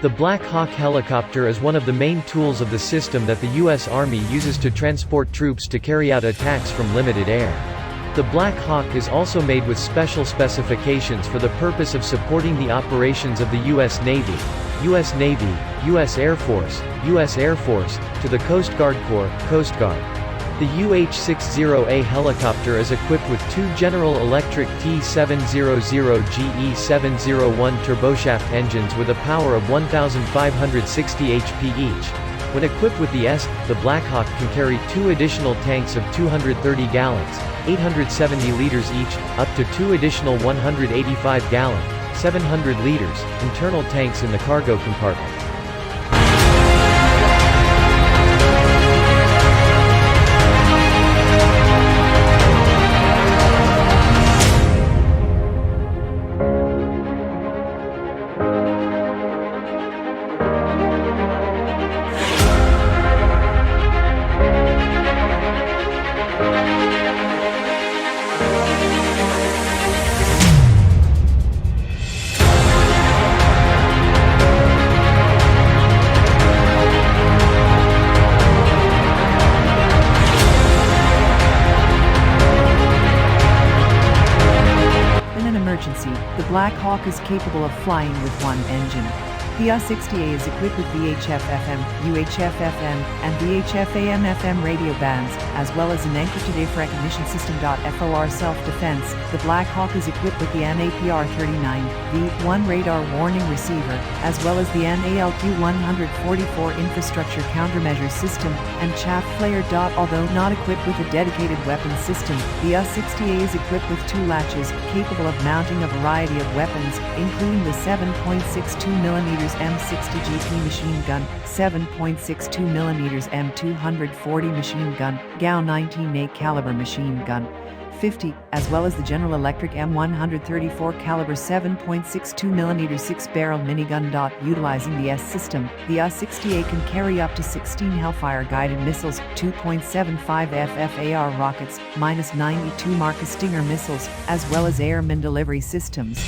The Black Hawk helicopter is one of the main tools of the system that the U.S. Army uses to transport troops to carry out attacks from limited air. The Black Hawk is also made with special specifications for the purpose of supporting the operations of the U.S. Navy, U.S. Air Force, to the Coast Guard Corps, Coast Guard. The UH-60A helicopter is equipped with two General Electric T700GE701 turboshaft engines with a power of 1,560 HP each. When equipped with the Black Hawk can carry two additional tanks of 230 gallons, 870 liters each, up to two additional 185-gallon, 700 liters, internal tanks in the cargo compartment. The Black Hawk is capable of flying with one engine. The UH-60A is equipped with VHF-FM, UHF-FM, and VHF-AM-FM radio bands, as well as an encrypted AF recognition system. FOR self-defense, the Black Hawk is equipped with the NAPR-39V1 radar warning receiver, as well as the NALQ-144 infrastructure countermeasure system, and chaff flare. Although not equipped with a dedicated weapons system, the UH-60A is equipped with two latches, capable of mounting a variety of weapons, including the 7.62mm M60 machine gun, 7.62mm M240 machine gun, GAU-19A caliber machine gun, 50, as well as the General Electric M134 caliber 7.62mm 6-barrel minigun. Utilizing the S system, the UH-60A can carry up to 16 Hellfire guided missiles, 2.75 FFAR rockets, -92 Marcus Stinger missiles, as well as airman delivery systems.